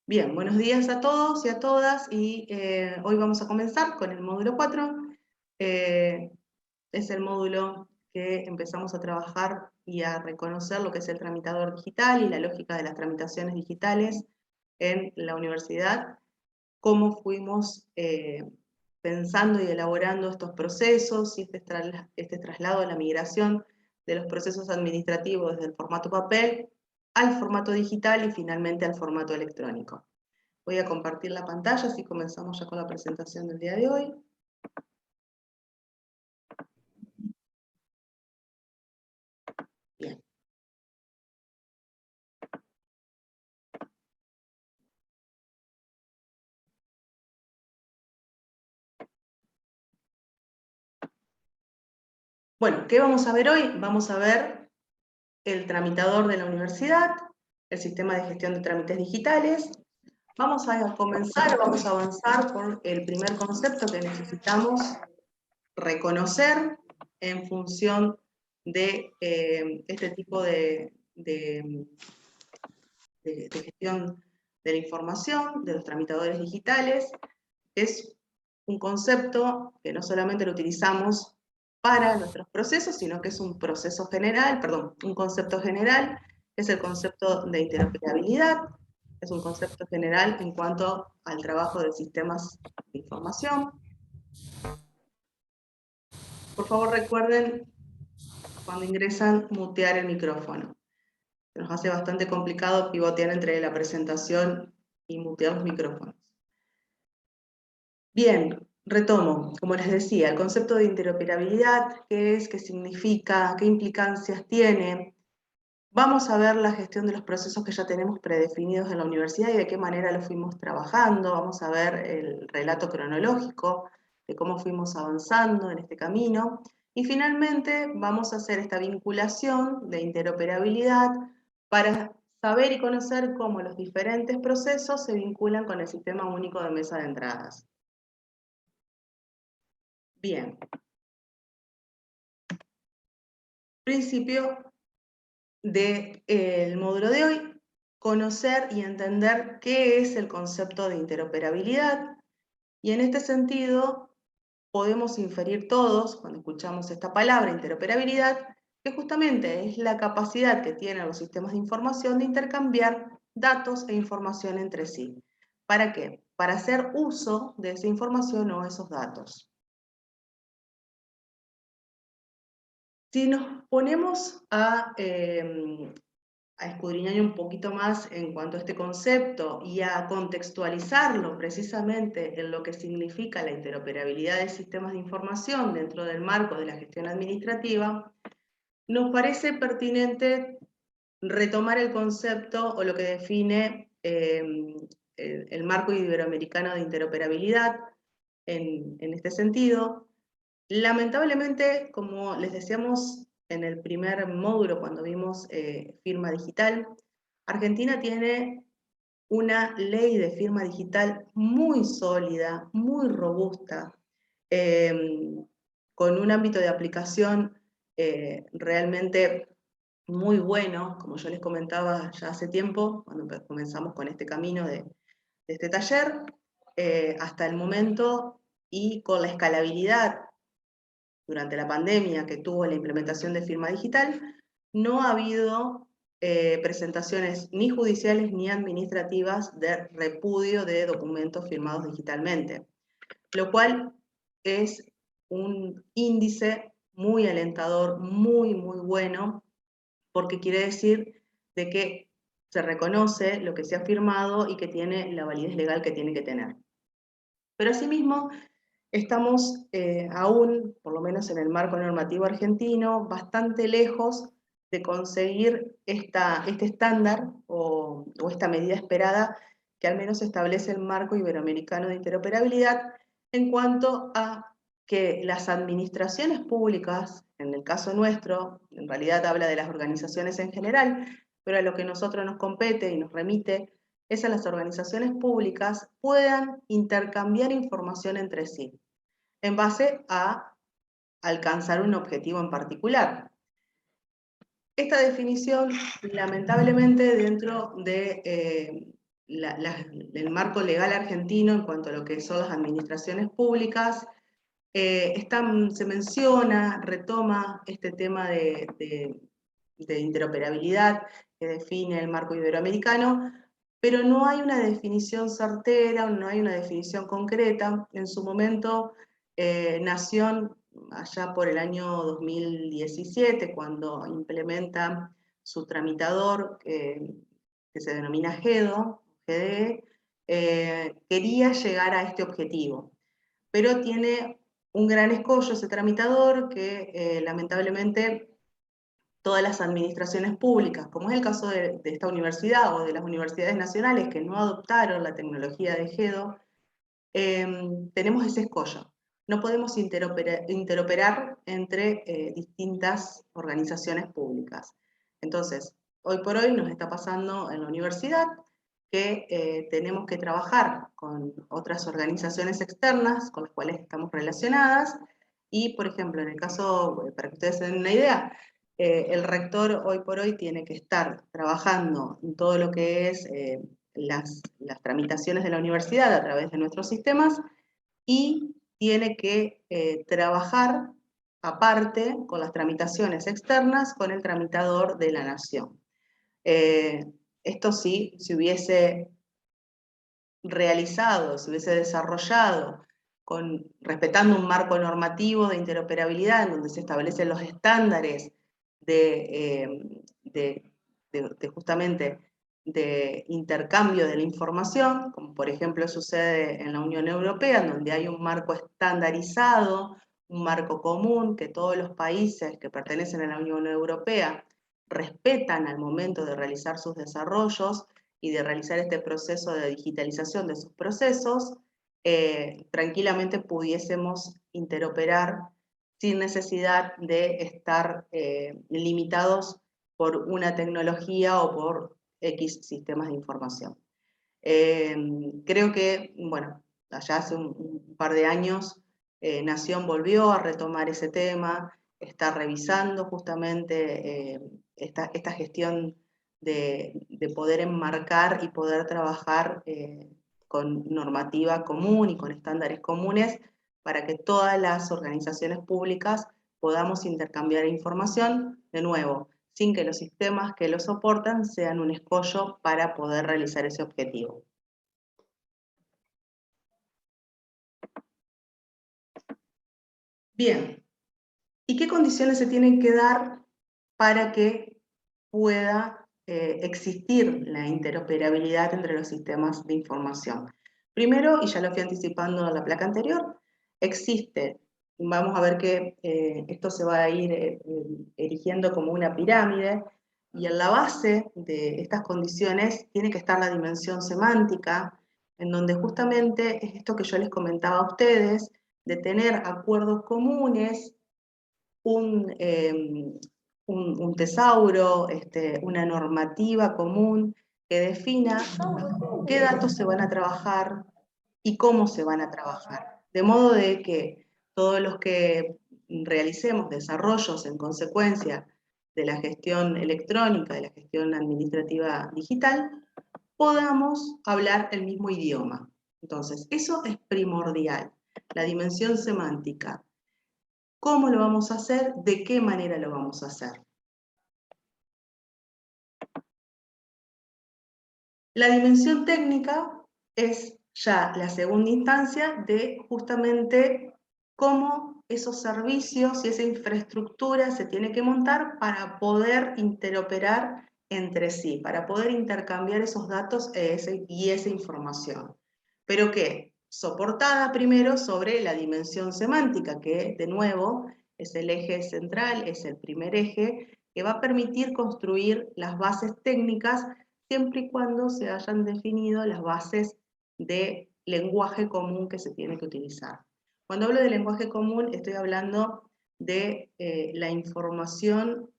Bien, buenos días a todos y a todas, y hoy vamos a comenzar con el módulo 4. Es el módulo que empezamos a trabajar y a reconocer lo que es el tramitador digital y la lógica de las tramitaciones digitales en la universidad, cómo fuimos pensando y elaborando estos procesos y este traslado de la migración de los procesos administrativos desde el formato papel al formato digital y finalmente al formato electrónico. Voy a compartir la pantalla, así comenzamos ya con la presentación del día de hoy. Bien. Bueno, ¿qué vamos a ver hoy? Vamos a ver el tramitador de la universidad, el sistema de gestión de trámites digitales. Vamos a avanzar por el primer concepto que necesitamos reconocer en función de este tipo de gestión de la información, de los tramitadores digitales. Es un concepto que no solamente lo utilizamos para nuestros procesos, sino que es un proceso general, un concepto general, que es el concepto de interoperabilidad. Es un concepto general en cuanto al trabajo de sistemas de información. Por favor, recuerden, cuando ingresan, mutear el micrófono. Se nos hace bastante complicado pivotear entre la presentación y mutear los micrófonos. Bien, retomo. Como les decía, el concepto de interoperabilidad, ¿qué es? ¿Qué significa? ¿Qué implicancias tiene? Vamos a ver la gestión de los procesos que ya tenemos predefinidos en la universidad y de qué manera los fuimos trabajando. Vamos a ver el relato cronológico de cómo fuimos avanzando en este camino. Y finalmente vamos a hacer esta vinculación de interoperabilidad para saber y conocer cómo los diferentes procesos se vinculan con el Sistema Único de Mesa de Entradas. Bien. Principio del módulo de hoy, conocer y entender qué es el concepto de interoperabilidad. Y en este sentido, podemos inferir todos, cuando escuchamos esta palabra, interoperabilidad, que justamente es la capacidad que tienen los sistemas de información de intercambiar datos e información entre sí. ¿Para qué? Para hacer uso de esa información o esos datos. Si nos ponemos a escudriñar un poquito más en cuanto a este concepto y a contextualizarlo precisamente en lo que significa la interoperabilidad de sistemas de información dentro del marco de la gestión administrativa, nos parece pertinente retomar el concepto o lo que define el marco iberoamericano de interoperabilidad en este sentido. Lamentablemente, como les decíamos en el primer módulo cuando vimos firma digital, Argentina tiene una ley de firma digital muy sólida, muy robusta, con un ámbito de aplicación realmente muy bueno, como yo les comentaba ya hace tiempo, cuando comenzamos con este camino de este taller, hasta el momento, y con la escalabilidad durante la pandemia que tuvo la implementación de firma digital, no ha habido presentaciones ni judiciales ni administrativas de repudio de documentos firmados digitalmente, lo cual es un índice muy alentador, muy bueno, porque quiere decir de que se reconoce lo que se ha firmado y que tiene la validez legal que tiene que tener. Pero asimismo, estamos aún, por lo menos en el marco normativo argentino, bastante lejos de conseguir este estándar o esta medida esperada que al menos establece el marco iberoamericano de interoperabilidad en cuanto a que las administraciones públicas, en el caso nuestro, en realidad habla de las organizaciones en general, pero a lo que a nosotros nos compete y nos remite es a las organizaciones públicas puedan intercambiar información entre sí, en base a alcanzar un objetivo en particular. Esta definición, lamentablemente, dentro de el marco legal argentino en cuanto a lo que son las administraciones públicas, se menciona, retoma este tema de interoperabilidad que define el marco iberoamericano, pero no hay una definición certera, no hay una definición concreta. En su momento, Nación, allá por el año 2017, cuando implementa su tramitador, que se denomina GDE, quería llegar a este objetivo, pero tiene un gran escollo ese tramitador que lamentablemente todas las administraciones públicas, como es el caso de esta universidad o de las universidades nacionales que no adoptaron la tecnología de GEDO, tenemos ese escollo. No podemos interoperar entre distintas organizaciones públicas. Entonces, hoy por hoy nos está pasando en la universidad que tenemos que trabajar con otras organizaciones externas con las cuales estamos relacionadas y, por ejemplo, en el caso, para que ustedes se den una idea, el rector hoy por hoy tiene que estar trabajando en todo lo que es las tramitaciones de la universidad a través de nuestros sistemas y tiene que trabajar aparte con las tramitaciones externas con el tramitador de la nación. Esto sí, si hubiese realizado, si hubiese desarrollado respetando un marco normativo de interoperabilidad en donde se establecen los estándares justamente de intercambio de la información, como por ejemplo sucede en la Unión Europea, en donde hay un marco estandarizado, un marco común que todos los países que pertenecen a la Unión Europea respetan al momento de realizar sus desarrollos y de realizar este proceso de digitalización de sus procesos, tranquilamente pudiésemos interoperar sin necesidad de estar limitados por una tecnología o por X sistemas de información. Creo que, bueno, allá hace un par de años, Nación volvió a retomar ese tema, está revisando justamente esta gestión de poder enmarcar y poder trabajar con normativa común y con estándares comunes para que todas las organizaciones públicas podamos intercambiar información, de nuevo, sin que los sistemas que lo soportan sean un escollo para poder realizar ese objetivo. Bien, ¿y qué condiciones se tienen que dar para que pueda existir la interoperabilidad entre los sistemas de información? Primero, y ya lo fui anticipando en la placa anterior, existe, vamos a ver que esto se va a ir erigiendo como una pirámide, y en la base de estas condiciones tiene que estar la dimensión semántica, en donde justamente es esto que yo les comentaba a ustedes, de tener acuerdos comunes, un tesauro, una normativa común que defina qué datos se van a trabajar y cómo se van a trabajar. De modo de que todos los que realicemos desarrollos en consecuencia de la gestión electrónica, de la gestión administrativa digital, podamos hablar el mismo idioma. Entonces, eso es primordial, la dimensión semántica. ¿Cómo lo vamos a hacer? ¿De qué manera lo vamos a hacer? La dimensión técnica es ya la segunda instancia de justamente cómo esos servicios y esa infraestructura se tiene que montar para poder interoperar entre sí, para poder intercambiar esos datos y esa información. Pero que soportada primero sobre la dimensión semántica, que de nuevo es el eje central, es el primer eje, que va a permitir construir las bases técnicas siempre y cuando se hayan definido las bases de lenguaje común que se tiene que utilizar. Cuando hablo de lenguaje común, estoy hablando de la información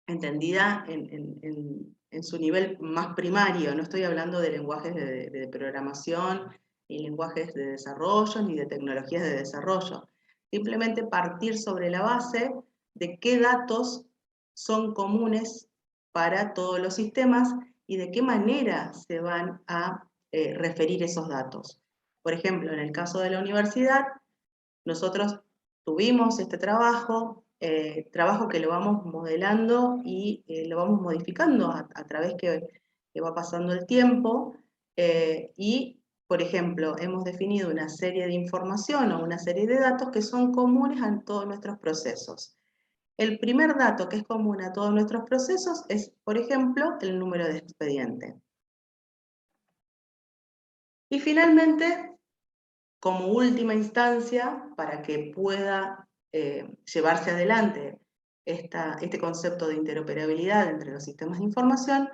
entendida en su nivel más primario. No estoy hablando de lenguajes de programación, ni lenguajes de desarrollo, ni de tecnologías de desarrollo. Simplemente partir sobre la base de qué datos son comunes para todos los sistemas y de qué manera se van a referir esos datos. Por ejemplo, en el caso de la universidad, nosotros tuvimos este trabajo que lo vamos modelando y lo vamos modificando a través que va pasando el tiempo y, por ejemplo, hemos definido una serie de información o una serie de datos que son comunes a todos nuestros procesos. El primer dato que es común a todos nuestros procesos es, por ejemplo, el número de expediente. Y finalmente, como última instancia, para que pueda llevarse adelante este concepto de interoperabilidad entre los sistemas de información,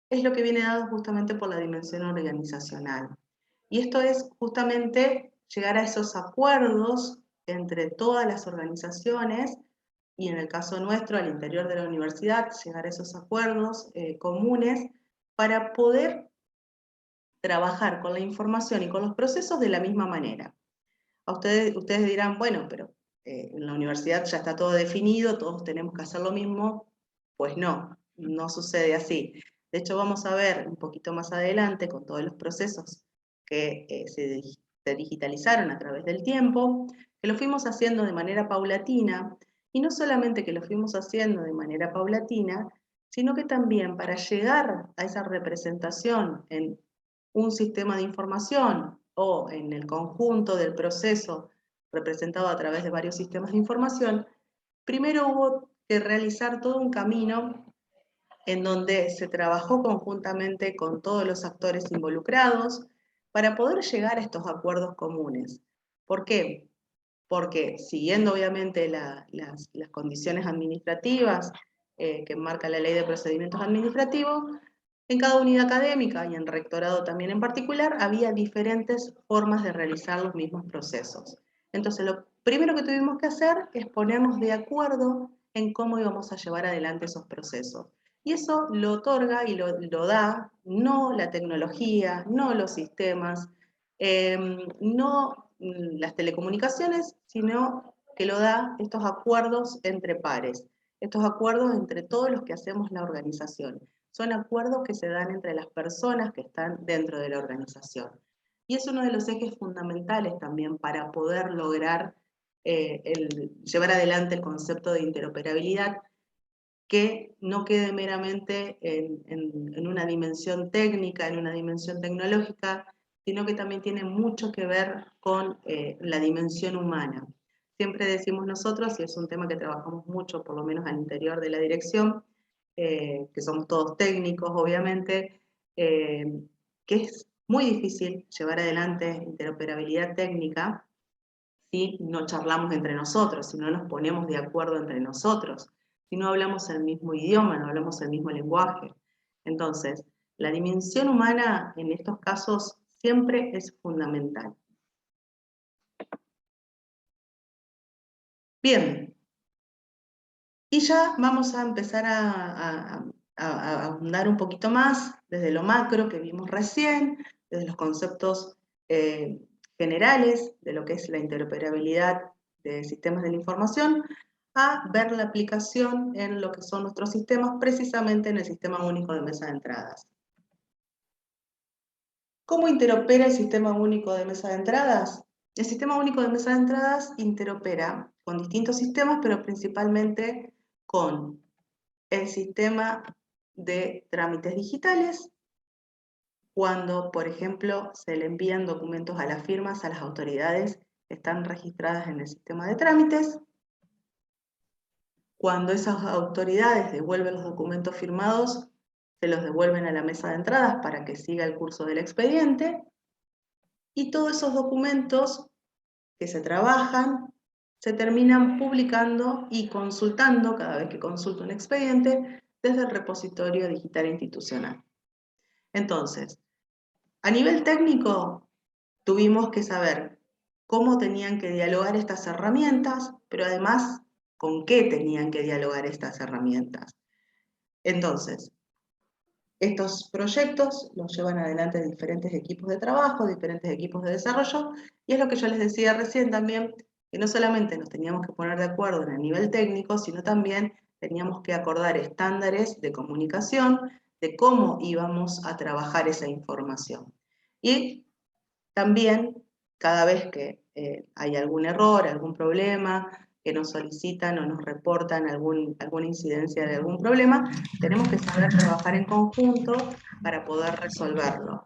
es lo que viene dado justamente por la dimensión organizacional. Y esto es justamente llegar a esos acuerdos entre todas las organizaciones y en el caso nuestro, al interior de la universidad, llegar a esos acuerdos comunes para poder trabajar con la información y con los procesos de la misma manera. Ustedes dirán, bueno, pero en la universidad ya está todo definido, todos tenemos que hacer lo mismo. Pues no, no sucede así. De hecho, vamos a ver un poquito más adelante con todos los procesos que se digitalizaron a través del tiempo, que lo fuimos haciendo de manera paulatina, y no solamente que lo fuimos haciendo de manera paulatina, sino que también para llegar a esa representación en un sistema de información o en el conjunto del proceso representado a través de varios sistemas de información, primero hubo que realizar todo un camino en donde se trabajó conjuntamente con todos los actores involucrados para poder llegar a estos acuerdos comunes. ¿Por qué? Porque siguiendo obviamente las condiciones administrativas que marca la Ley de Procedimientos Administrativos, en cada unidad académica y en rectorado también en particular, había diferentes formas de realizar los mismos procesos. Entonces, lo primero que tuvimos que hacer es ponernos de acuerdo en cómo íbamos a llevar adelante esos procesos. Y eso lo otorga y lo da no la tecnología, no los sistemas, no las telecomunicaciones, sino que lo da estos acuerdos entre pares, estos acuerdos entre todos los que hacemos la organización. Son acuerdos que se dan entre las personas que están dentro de la organización. Y es uno de los ejes fundamentales también para poder lograr llevar adelante el concepto de interoperabilidad, que no quede meramente en una dimensión técnica, en una dimensión tecnológica, sino que también tiene mucho que ver con la dimensión humana. Siempre decimos nosotros, y es un tema que trabajamos mucho, por lo menos al interior de la dirección, que somos todos técnicos, obviamente, que es muy difícil llevar adelante interoperabilidad técnica si no charlamos entre nosotros, si no nos ponemos de acuerdo entre nosotros, si no hablamos el mismo idioma, no hablamos el mismo lenguaje. Entonces, la dimensión humana en estos casos siempre es fundamental. Bien, y ya vamos a empezar a ahondar un poquito más desde lo macro que vimos recién, desde los conceptos generales de lo que es la interoperabilidad de sistemas de la información, a ver la aplicación en lo que son nuestros sistemas, precisamente en el Sistema Único de Mesa de Entradas. ¿Cómo interopera el Sistema Único de Mesa de Entradas? El Sistema Único de Mesa de Entradas interopera con distintos sistemas, pero principalmente con el sistema de trámites digitales, cuando, por ejemplo, se le envían documentos a las firmas, a las autoridades que están registradas en el sistema de trámites, cuando esas autoridades devuelven los documentos firmados, se los devuelven a la mesa de entradas para que siga el curso del expediente, y todos esos documentos que se trabajan se terminan publicando y consultando cada vez que consulta un expediente desde el repositorio digital institucional. Entonces, a nivel técnico, tuvimos que saber cómo tenían que dialogar estas herramientas, pero además, con qué tenían que dialogar estas herramientas. Entonces, estos proyectos los llevan adelante diferentes equipos de trabajo, diferentes equipos de desarrollo, y es lo que yo les decía recién también, que no solamente nos teníamos que poner de acuerdo en el nivel técnico, sino también teníamos que acordar estándares de comunicación, de cómo íbamos a trabajar esa información. Y también, cada vez que hay algún error, algún problema, que nos solicitan o nos reportan alguna incidencia de algún problema, tenemos que saber trabajar en conjunto para poder resolverlo.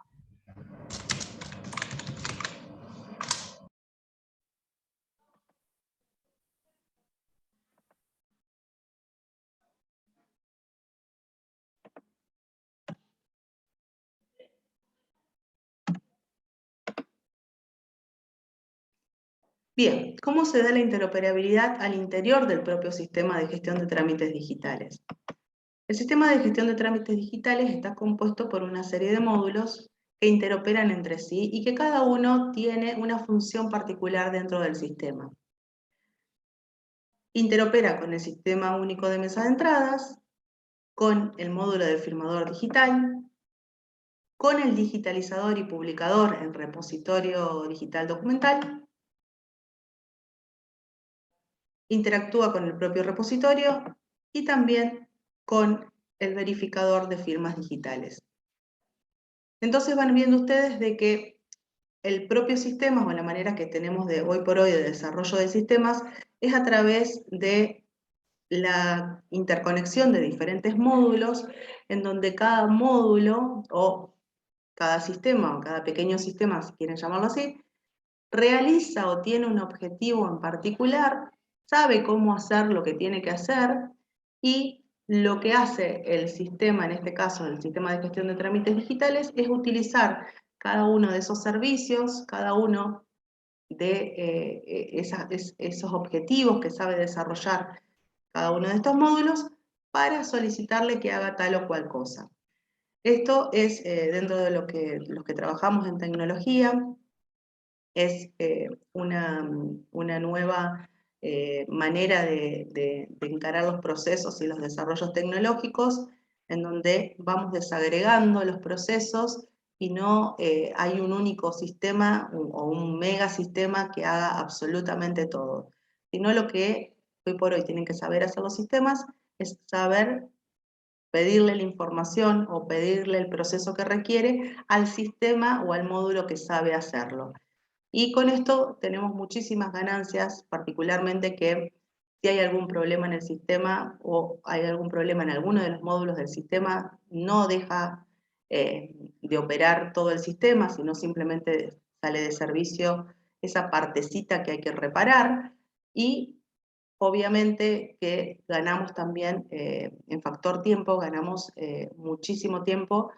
Bien, ¿cómo se da la interoperabilidad al interior del propio sistema de gestión de trámites digitales? El sistema de gestión de trámites digitales está compuesto por una serie de módulos que interoperan entre sí y que cada uno tiene una función particular dentro del sistema. Interopera con el Sistema Único de Mesa de Entradas, con el módulo del firmador digital, con el digitalizador y publicador en repositorio digital documental, interactúa con el propio repositorio y también con el verificador de firmas digitales. Entonces van viendo ustedes de que el propio sistema o la manera que tenemos de hoy por hoy de desarrollo de sistemas es a través de la interconexión de diferentes módulos en donde cada módulo o cada sistema o cada pequeño sistema, si quieren llamarlo así, realiza o tiene un objetivo en particular, sabe cómo hacer lo que tiene que hacer y lo que hace el sistema, en este caso el sistema de gestión de trámites digitales, es utilizar cada uno de esos servicios, cada uno de esos objetivos que sabe desarrollar cada uno de estos módulos para solicitarle que haga tal o cual cosa. Esto es dentro de los que trabajamos en tecnología, es una nueva manera de encarar los procesos y los desarrollos tecnológicos, en donde vamos desagregando los procesos y no hay un único sistema o un megasistema que haga absolutamente todo, sino lo que hoy por hoy tienen que saber hacer los sistemas es saber pedirle la información o pedirle el proceso que requiere al sistema o al módulo que sabe hacerlo. Y con esto tenemos muchísimas ganancias, particularmente que si hay algún problema en el sistema o hay algún problema en alguno de los módulos del sistema, no deja de operar todo el sistema, sino simplemente sale de servicio esa partecita que hay que reparar y obviamente que ganamos también en factor tiempo, ganamos muchísimo tiempo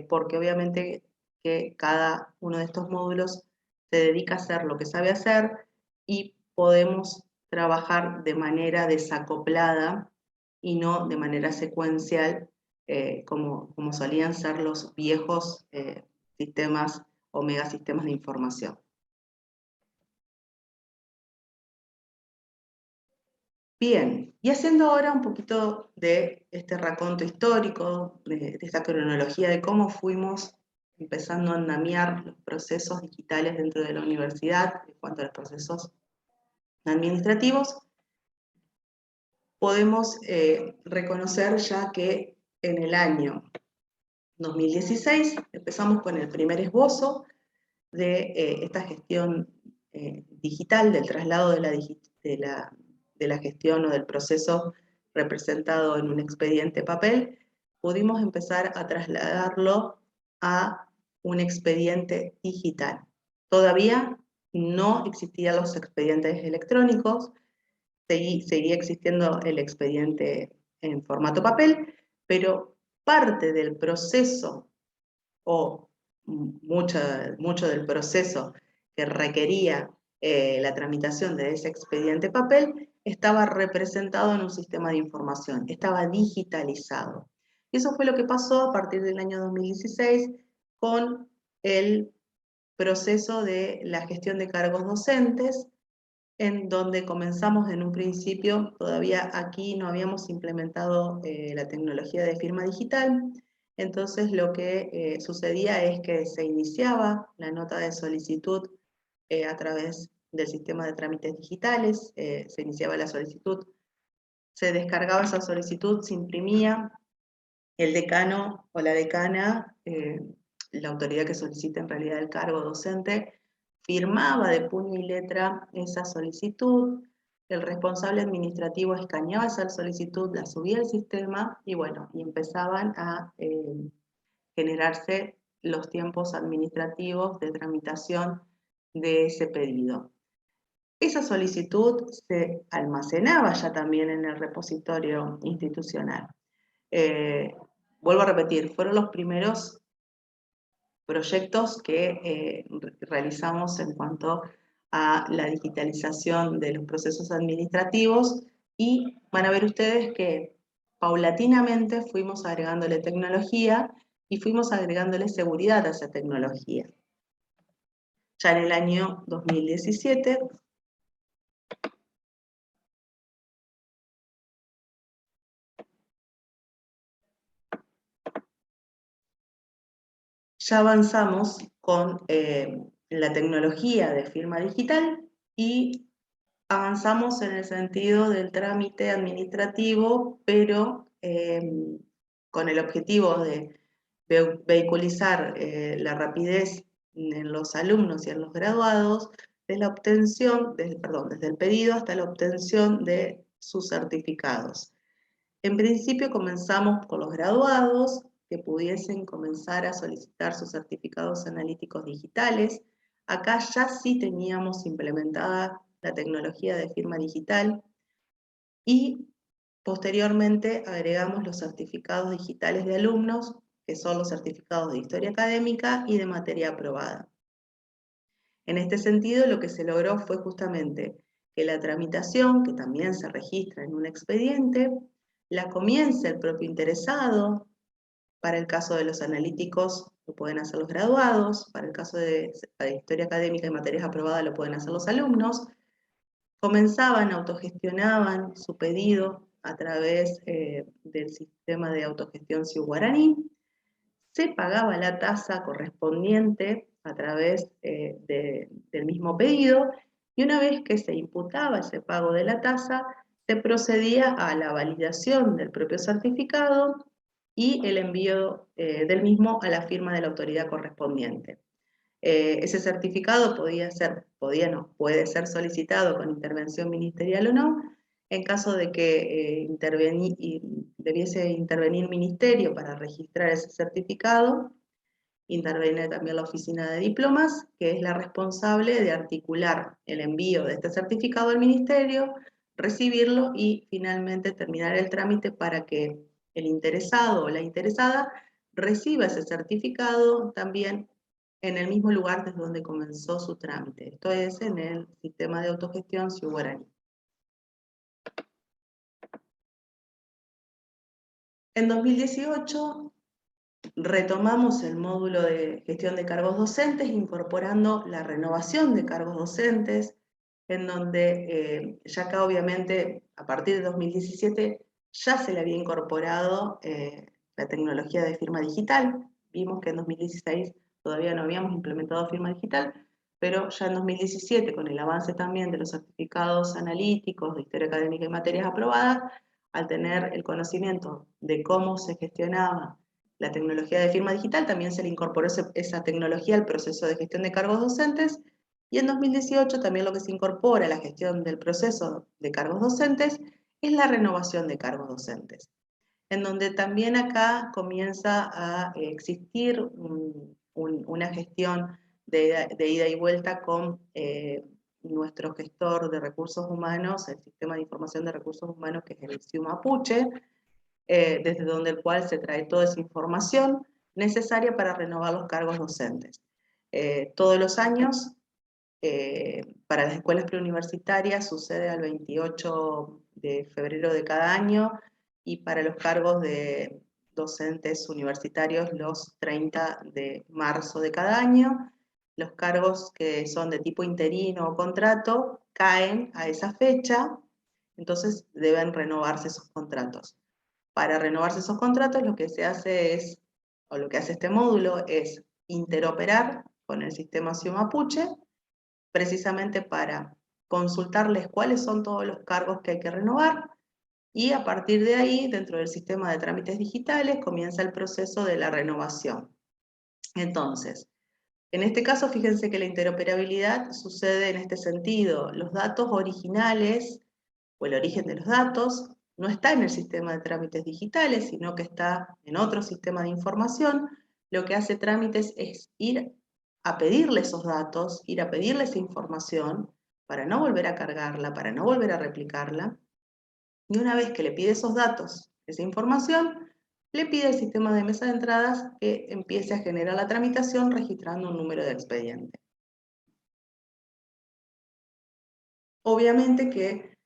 porque obviamente que cada uno de estos módulos se dedica a hacer lo que sabe hacer y podemos trabajar de manera desacoplada y no de manera secuencial como solían ser los viejos sistemas o megasistemas de información. Bien, y haciendo ahora un poquito de este raconto histórico, de esta cronología de cómo fuimos empezando a andamiar los procesos digitales dentro de la universidad, en cuanto a los procesos administrativos, podemos reconocer ya que en el año 2016 empezamos con el primer esbozo de esta gestión digital, del traslado de la gestión o del proceso representado en un expediente papel, pudimos empezar a trasladarlo a un expediente digital. Todavía no existían los expedientes electrónicos, seguía existiendo el expediente en formato papel, pero parte del proceso o mucho del proceso que requería la tramitación de ese expediente papel estaba representado en un sistema de información, estaba digitalizado. Y eso fue lo que pasó a partir del año 2016 con el proceso de la gestión de cargos docentes, en donde comenzamos en un principio, todavía aquí no habíamos implementado la tecnología de firma digital, entonces lo que sucedía es que se iniciaba la nota de solicitud a través del sistema de trámites digitales, se iniciaba la solicitud, se descargaba esa solicitud, se imprimía el decano o la decana, la autoridad que solicita en realidad el cargo docente, firmaba de puño y letra esa solicitud, el responsable administrativo escaneaba esa solicitud, la subía al sistema y bueno, y empezaban a generarse los tiempos administrativos de tramitación de ese pedido. Esa solicitud se almacenaba ya también en el repositorio institucional. Vuelvo a repetir, fueron los primeros proyectos que realizamos en cuanto a la digitalización de los procesos administrativos y van a ver ustedes que paulatinamente fuimos agregándole tecnología y fuimos agregándole seguridad a esa tecnología. Ya en el año 2017 ya avanzamos con la tecnología de firma digital y avanzamos en el sentido del trámite administrativo, pero con el objetivo de vehiculizar la rapidez en los alumnos y en los graduados, desde la obtención, desde el pedido hasta la obtención de sus certificados. En principio comenzamos con los graduados, que pudiesen comenzar a solicitar sus certificados analíticos digitales. Acá ya sí teníamos implementada la tecnología de firma digital y posteriormente agregamos los certificados digitales de alumnos, que son los certificados de historia académica y de materia aprobada. En este sentido, lo que se logró fue justamente que la tramitación, que también se registra en un expediente, la comience el propio interesado. Para el caso de los analíticos lo pueden hacer los graduados, para el caso de historia académica y materias aprobadas lo pueden hacer los alumnos. Comenzaban, autogestionaban su pedido a través del sistema de autogestión Ciu Guaraní, se pagaba la tasa correspondiente a través del mismo pedido y una vez que se imputaba ese pago de la tasa, se procedía a la validación del propio certificado y el envío del mismo a la firma de la autoridad correspondiente. Ese certificado puede ser solicitado con intervención ministerial o no, en caso de que debiese intervenir ministerio para registrar ese certificado. Interviene también la oficina de diplomas, que es la responsable de articular el envío de este certificado al ministerio, recibirlo y finalmente terminar el trámite para que el interesado o la interesada reciba ese certificado también en el mismo lugar desde donde comenzó su trámite. Esto es en el sistema de autogestión Ciu Guaraní. En 2018 retomamos el módulo de gestión de cargos docentes, incorporando la renovación de cargos docentes, en donde ya acá obviamente a partir de 2017 ya se le había incorporado la tecnología de firma digital. Vimos que en 2016 todavía no habíamos implementado firma digital, pero ya en 2017, con el avance también de los certificados analíticos de historia académica y materias aprobadas, al tener el conocimiento de cómo se gestionaba la tecnología de firma digital, también se le incorporó esa tecnología al proceso de gestión de cargos docentes, y en 2018 también lo que se incorpora a la gestión del proceso de cargos docentes es la renovación de cargos docentes, en donde también acá comienza a existir una gestión de ida y vuelta con nuestro gestor de recursos humanos, el Sistema de Información de Recursos Humanos, que es el CIU Mapuche, desde donde el cual se trae toda esa información necesaria para renovar los cargos docentes. Todos los años, para las escuelas preuniversitarias sucede al 28 de febrero de cada año y para los cargos de docentes universitarios los 30 de marzo de cada año. Los cargos que son de tipo interino o contrato caen a esa fecha, entonces deben renovarse esos contratos. Para renovarse esos contratos lo que se hace es, o lo que hace este módulo es interoperar con el sistema CIU Mapuche, precisamente para consultarles cuáles son todos los cargos que hay que renovar, y a partir de ahí, dentro del sistema de trámites digitales, comienza el proceso de la renovación. Entonces, en este caso, fíjense que la interoperabilidad sucede en este sentido. Los datos originales, o el origen de los datos, no está en el sistema de trámites digitales, sino que está en otro sistema de información. Lo que hace trámites es ir a pedirle esos datos, ir a pedirle esa información, para no volver a cargarla, para no volver a replicarla. Y una vez que le pide esos datos, esa información, le pide al sistema de mesa de entradas que empiece a generar la tramitación registrando un número de expediente. Obviamente que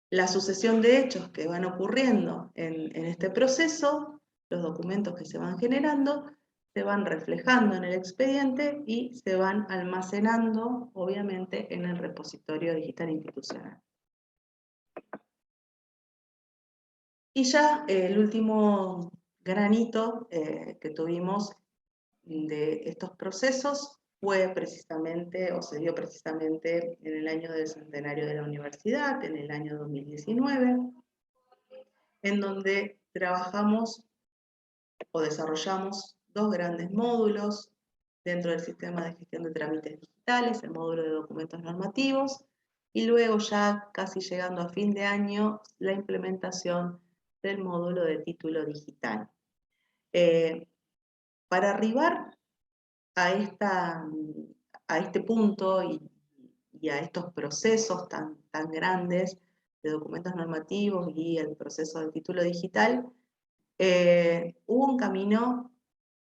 la sucesión de hechos que van ocurriendo en este proceso, los documentos que se van generando, se van reflejando en el expediente y se van almacenando, obviamente, en el repositorio digital institucional. Y ya el último granito que tuvimos de estos procesos fue precisamente, o se dio precisamente en el año del centenario de la universidad, en el año 2019, en donde trabajamos o desarrollamos dos grandes módulos dentro del sistema de gestión de trámites digitales, el módulo de documentos normativos, y luego ya casi llegando a fin de año, la implementación del módulo de título digital. Para arribar a, este punto y a estos procesos tan grandes de documentos normativos y el proceso del título digital, hubo un camino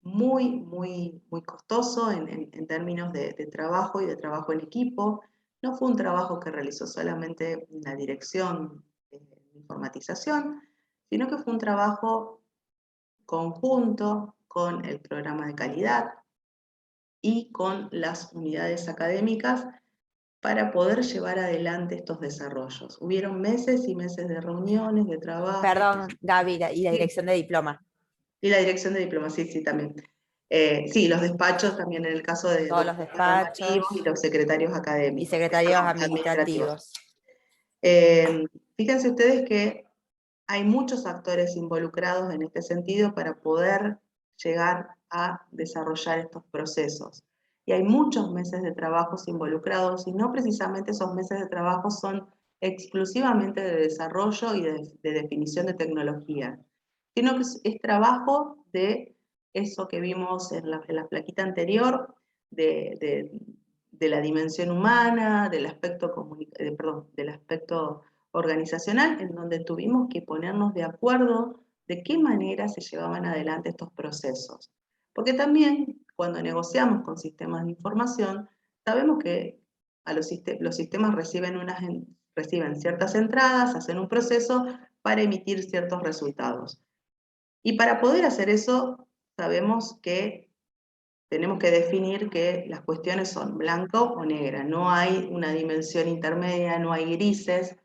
muy costoso en términos de trabajo y de trabajo en equipo. No fue un trabajo que realizó solamente la dirección de informatización, sino que fue un trabajo conjunto con el programa de calidad y con las unidades académicas para poder llevar adelante estos desarrollos. Hubieron meses y meses de reuniones, de trabajo. Perdón, Gaby, y la dirección de diploma. Y la dirección de diploma, sí, también. Sí, los despachos también en el caso de todos los despachos y los secretarios académicos. y secretarios administrativos. Fíjense ustedes que hay muchos actores involucrados en este sentido para poder llegar a desarrollar estos procesos. Y hay muchos meses de trabajos involucrados y no precisamente esos meses de trabajo son exclusivamente de desarrollo y de definición de tecnología, sino que es trabajo de eso que vimos en la plaquita anterior, de la dimensión humana, del aspecto, del aspecto organizacional, en donde tuvimos que ponernos de acuerdo de qué manera se llevaban adelante estos procesos. Porque también cuando negociamos con sistemas de información, sabemos que los sistemas reciben ciertas entradas, hacen un proceso para emitir ciertos resultados. Y para poder hacer eso, sabemos que tenemos que definir que las cuestiones son blanco o negra, no hay una dimensión intermedia, no hay grises,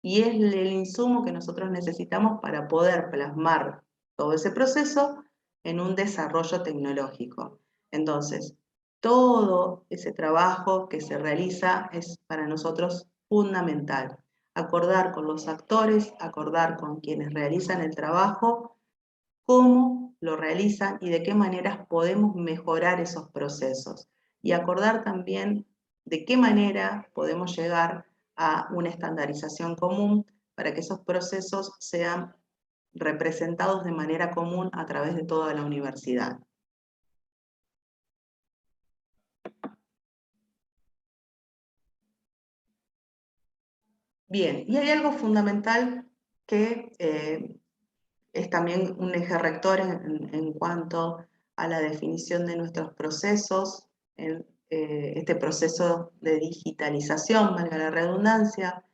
y es el insumo que nosotros necesitamos para poder plasmar todo ese proceso en un desarrollo tecnológico. Entonces, todo ese trabajo que se realiza es para nosotros fundamental. Acordar con los actores, acordar con quienes realizan el trabajo, cómo lo realizan y de qué maneras podemos mejorar esos procesos. Y acordar también de qué manera podemos llegar a una estandarización común para que esos procesos sean representados de manera común a través de toda la universidad. Bien, y hay algo fundamental que es también un eje rector en cuanto a la definición de nuestros procesos, en este proceso de digitalización, valga la redundancia,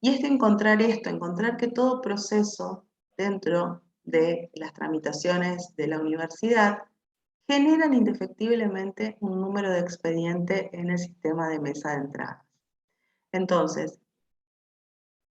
y es de encontrar que todo proceso dentro de las tramitaciones de la universidad generan indefectiblemente un número de expediente en el sistema de mesa de entradas. Entonces,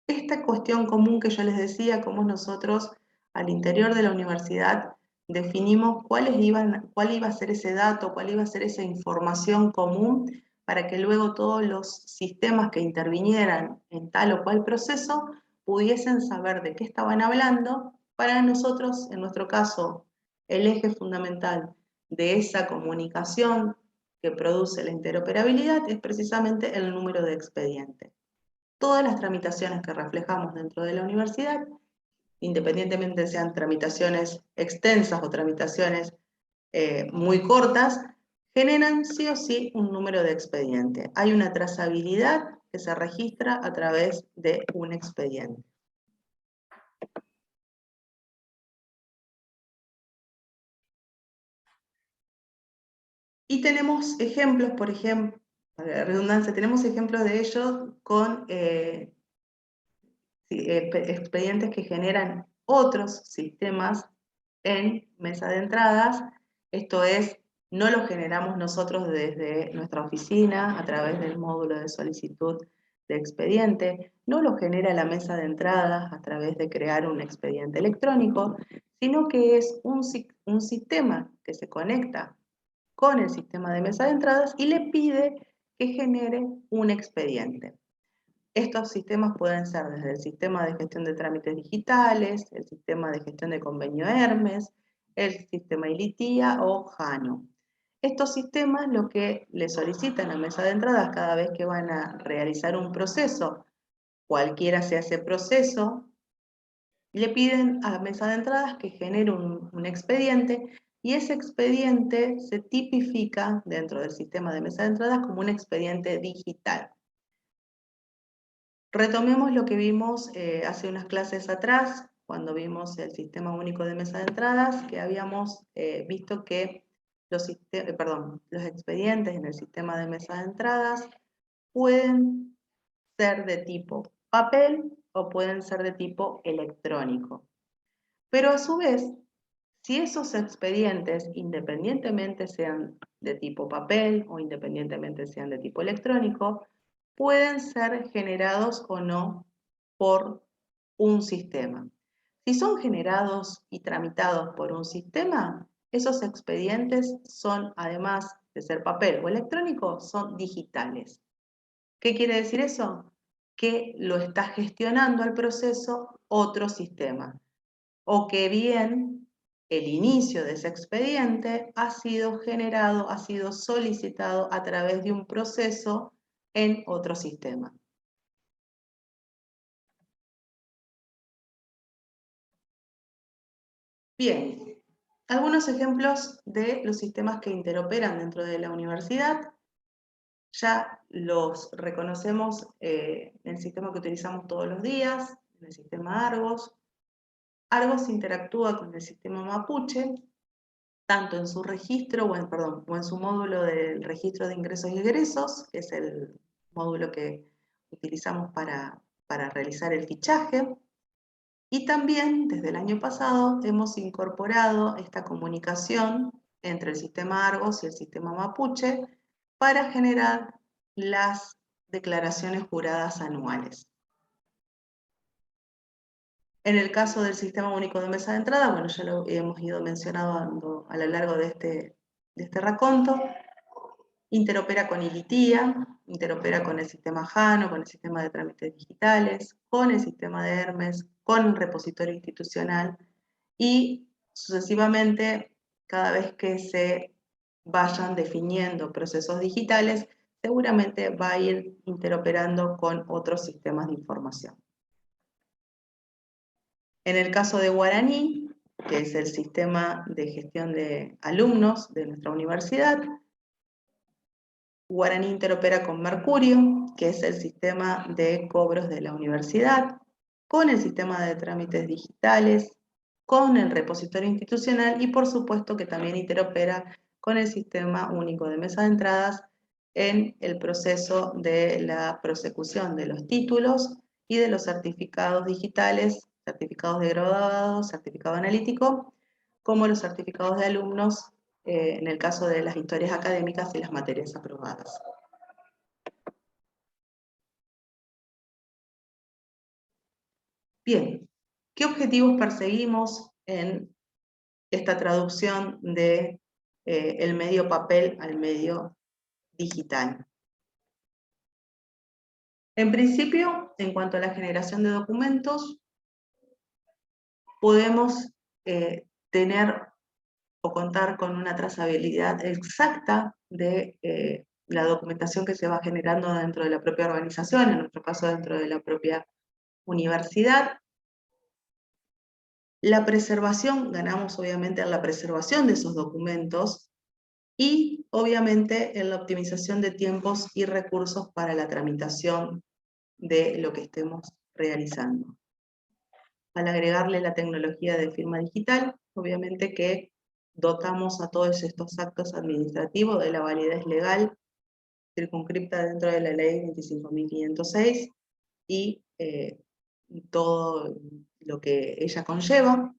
esta cuestión común que yo les decía, cómo nosotros al interior de la universidad definimos cuál iba a ser ese dato, cuál iba a ser esa información común para que luego todos los sistemas que intervinieran en tal o cual proceso pudiesen saber de qué estaban hablando. Para nosotros, en nuestro caso, el eje fundamental de esa comunicación que produce la interoperabilidad es precisamente el número de expediente. Todas las tramitaciones que reflejamos dentro de la universidad, independientemente sean tramitaciones extensas o tramitaciones muy cortas, generan sí o sí un número de expediente. Hay una trazabilidad que se registra a través de un expediente. Y tenemos ejemplos, por ejemplo, para la redundancia, tenemos ejemplos de ello con expedientes que generan otros sistemas en mesa de entradas. Esto es, no lo generamos nosotros desde nuestra oficina a través del módulo de solicitud de expediente, no lo genera la mesa de entradas a través de crear un expediente electrónico, sino que es un sistema que se conecta con el sistema de mesa de entradas y le pide que genere un expediente. Estos sistemas pueden ser desde el sistema de gestión de trámites digitales, el sistema de gestión de convenio Hermes, el sistema ILITIA o JANO. Estos sistemas lo que le solicitan a mesa de entradas cada vez que van a realizar un proceso, cualquiera sea ese proceso, le piden a mesa de entradas que genere un expediente y ese expediente se tipifica dentro del sistema de mesa de entradas como un expediente digital. Retomemos lo que vimos hace unas clases atrás, cuando vimos el Sistema Único de Mesa de Entradas, que habíamos visto que los expedientes en el sistema de mesa de entradas pueden ser de tipo papel o pueden ser de tipo electrónico. Pero a su vez, si esos expedientes, independientemente sean de tipo papel o independientemente sean de tipo electrónico, pueden ser generados o no por un sistema. Si son generados y tramitados por un sistema, esos expedientes son, además de ser papel o electrónico, son digitales. ¿Qué quiere decir eso? Que lo está gestionando el proceso otro sistema, o que bien el inicio de ese expediente ha sido generado, ha sido solicitado a través de un proceso en otro sistema. Bien, algunos ejemplos de los sistemas que interoperan dentro de la universidad. Ya los reconocemos en el sistema que utilizamos todos los días, en el sistema Argos. Argos interactúa con el sistema Mapuche, tanto en su registro, o en su módulo del registro de ingresos y egresos, que es el módulo que utilizamos para realizar el fichaje. Y también, desde el año pasado, hemos incorporado esta comunicación entre el sistema Argos y el sistema Mapuche para generar las declaraciones juradas anuales. En el caso del Sistema Único de Mesa de Entrada, bueno, ya lo hemos ido mencionando a lo largo de este raconto, interopera con ILITIA, interopera con el sistema JANO, con el sistema de trámites digitales, con el sistema de Hermes, con un repositorio institucional y sucesivamente, cada vez que se vayan definiendo procesos digitales, seguramente va a ir interoperando con otros sistemas de información. En el caso de Guaraní, que es el sistema de gestión de alumnos de nuestra universidad, Guaraní interopera con Mercurio, que es el sistema de cobros de la universidad, con el sistema de trámites digitales, con el repositorio institucional y por supuesto que también interopera con el Sistema Único de Mesa de Entradas en el proceso de la prosecución de los títulos y de los certificados digitales, certificados de graduado, certificado analítico, como los certificados de alumnos en el caso de las historias académicas y las materias aprobadas. Bien, ¿qué objetivos perseguimos en esta traducción de el medio papel al medio digital? En principio, en cuanto a la generación de documentos, podemos tener o contar con una trazabilidad exacta de la documentación que se va generando dentro de la propia organización, en nuestro caso dentro de la propia universidad. La preservación, ganamos obviamente en la preservación de esos documentos y obviamente en la optimización de tiempos y recursos para la tramitación de lo que estemos realizando. Al agregarle la tecnología de firma digital, obviamente que dotamos a todos estos actos administrativos de la validez legal circunscripta dentro de la ley 25.506 y todo lo que ella conlleva.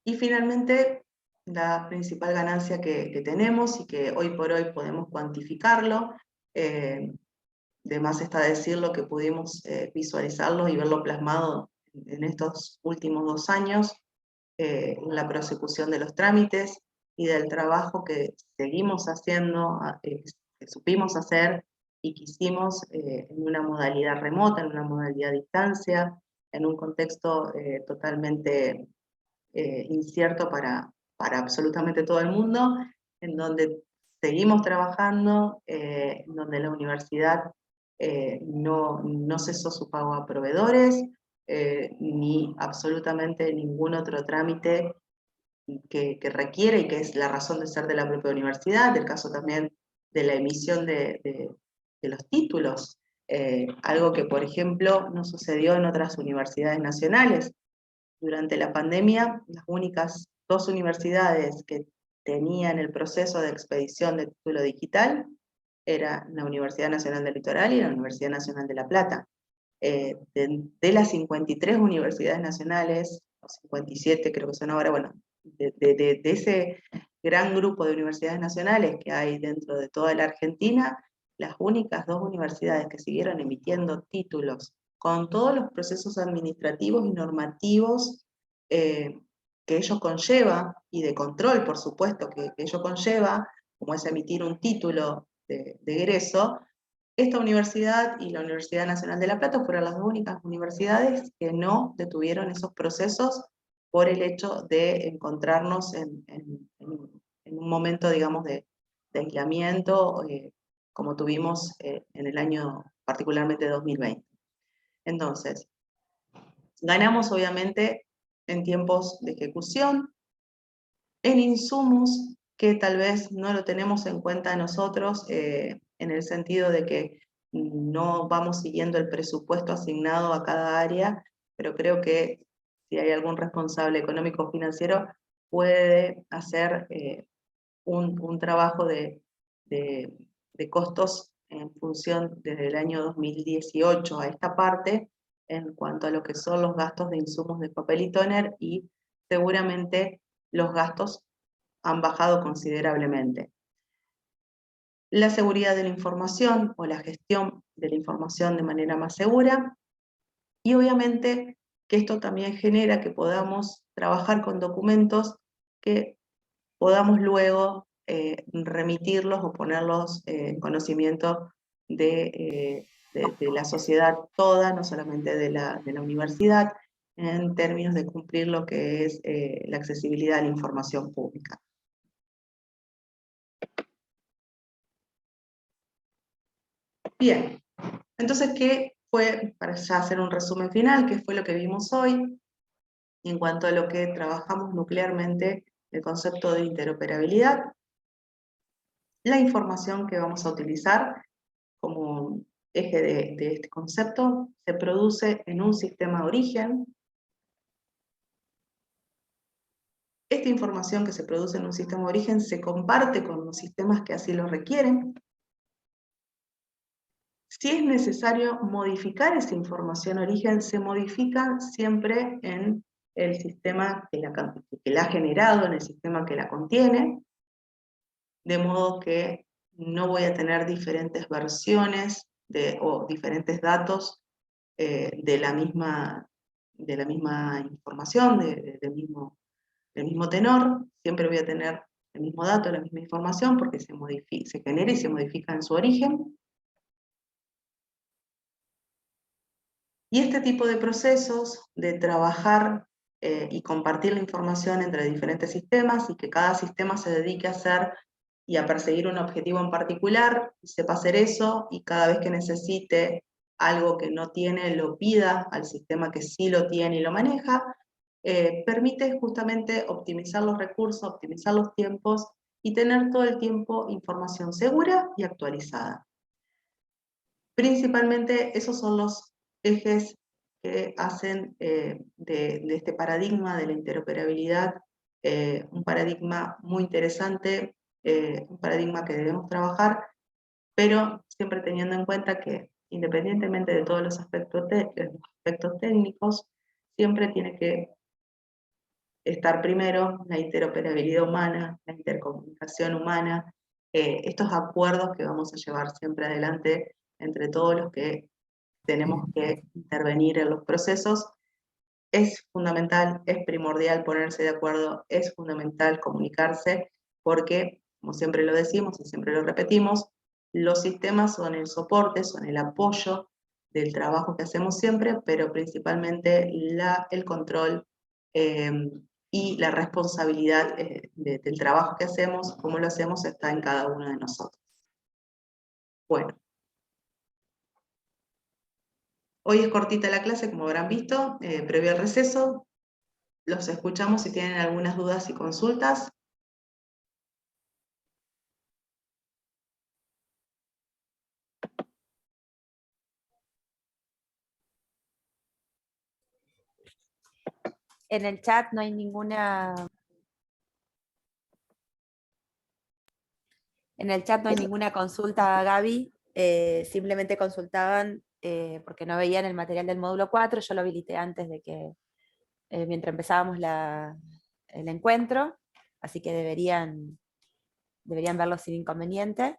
Y finalmente, la principal ganancia que tenemos y que hoy por hoy podemos cuantificarlo, de más está decirlo que pudimos visualizarlo y verlo plasmado en estos últimos 2 años, en la prosecución de los trámites y del trabajo que seguimos haciendo, que supimos hacer y que hicimos en una modalidad remota, en una modalidad a distancia, en un contexto totalmente incierto para absolutamente todo el mundo, en donde seguimos trabajando, en donde la universidad no cesó su pago a proveedores, ni absolutamente ningún otro trámite que requiere y que es la razón de ser de la propia universidad, el caso también de la emisión de los títulos, algo que por ejemplo no sucedió en otras universidades nacionales. Durante la pandemia, las únicas 2 universidades que tenían el proceso de expedición de título digital era la Universidad Nacional del Litoral y la Universidad Nacional de La Plata. De las 53 universidades nacionales, o 57 creo que son ahora, bueno, de ese gran grupo de universidades nacionales que hay dentro de toda la Argentina, las únicas 2 universidades que siguieron emitiendo títulos con todos los procesos administrativos y normativos que ello conlleva, y de control, por supuesto, que ello conlleva, como es emitir un título de egreso, esta universidad y la Universidad Nacional de La Plata fueron las 2 únicas universidades que no detuvieron esos procesos por el hecho de encontrarnos en un momento, digamos, de aislamiento, como tuvimos en el año particularmente 2020. Entonces, ganamos obviamente en tiempos de ejecución, en insumos que tal vez no lo tenemos en cuenta nosotros, en el sentido de que no vamos siguiendo el presupuesto asignado a cada área, pero creo que si hay algún responsable económico financiero puede hacer un trabajo de costos en función desde el año 2018 a esta parte, en cuanto a lo que son los gastos de insumos de papel y tóner, y seguramente los gastos han bajado considerablemente. La seguridad de la información o la gestión de la información de manera más segura, y obviamente que esto también genera que podamos trabajar con documentos que podamos luego remitirlos o ponerlos en conocimiento de la sociedad toda, no solamente de la universidad, en términos de cumplir lo que es la accesibilidad a la información pública. Bien, entonces, ¿qué fue, para ya hacer un resumen final, qué fue lo que vimos hoy en cuanto a lo que trabajamos nuclearmente, el concepto de interoperabilidad? La información que vamos a utilizar como eje de este concepto se produce en un sistema de origen. Esta información que se produce en un sistema de origen se comparte con los sistemas que así lo requieren. Si es necesario modificar esa información origen, se modifica siempre en el sistema que la ha generado, en el sistema que la contiene, de modo que no voy a tener diferentes versiones o diferentes datos de la misma información, del mismo tenor. Siempre voy a tener el mismo dato, la misma información, porque se genera y se modifica en su origen. Y este tipo de procesos de trabajar y compartir la información entre diferentes sistemas y que cada sistema se dedique a hacer y a perseguir un objetivo en particular, sepa hacer eso y cada vez que necesite algo que no tiene, lo pida al sistema que sí lo tiene y lo maneja, permite justamente optimizar los recursos, optimizar los tiempos y tener todo el tiempo información segura y actualizada. Principalmente esos son los ejes que hacen de este paradigma de la interoperabilidad un paradigma muy interesante, un paradigma que debemos trabajar, pero siempre teniendo en cuenta que independientemente de todos los aspectos técnicos, siempre tiene que estar primero la interoperabilidad humana, la intercomunicación humana, estos acuerdos que vamos a llevar siempre adelante entre todos los que tenemos que intervenir en los procesos. Es fundamental, es primordial ponerse de acuerdo, es fundamental comunicarse, porque, como siempre lo decimos y siempre lo repetimos, los sistemas son el soporte, son el apoyo del trabajo que hacemos siempre, pero principalmente el control y la responsabilidad del trabajo que hacemos, cómo lo hacemos, está en cada uno de nosotros. Bueno. Hoy es cortita la clase, como habrán visto, previo al receso. Los escuchamos si tienen algunas dudas y consultas. En el chat no hay ninguna... En el chat no hay ninguna consulta, Gaby. Simplemente consultaban porque no veían el material del módulo 4. Yo lo habilité antes de que, mientras empezábamos el encuentro, así que deberían verlo sin inconveniente.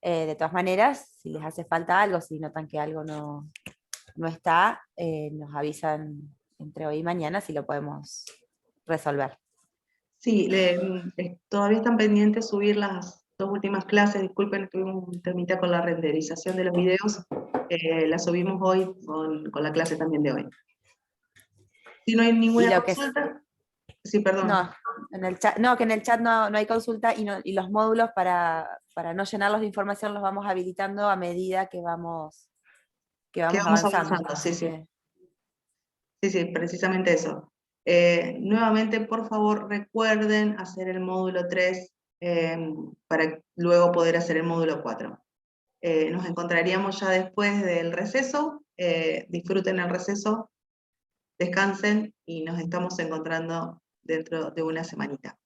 De todas maneras, si les hace falta algo, si notan que algo no está, nos avisan entre hoy y mañana si lo podemos resolver. Sí, todavía están pendientes subir las 2 últimas clases. Disculpen, tuvimos un temita con la renderización de los videos. Las subimos hoy con la clase también de hoy. Si no hay ninguna consulta... Sí, perdón. No, que en el chat no hay consulta y los módulos para no llenarlos de información los vamos habilitando a medida que vamos avanzando. Sí, sí. Sí, precisamente eso. Nuevamente, por favor, recuerden hacer el módulo 3 para luego poder hacer el módulo 4. Nos encontraríamos ya después del receso. Disfruten el receso, descansen y nos estamos encontrando dentro de una semanita.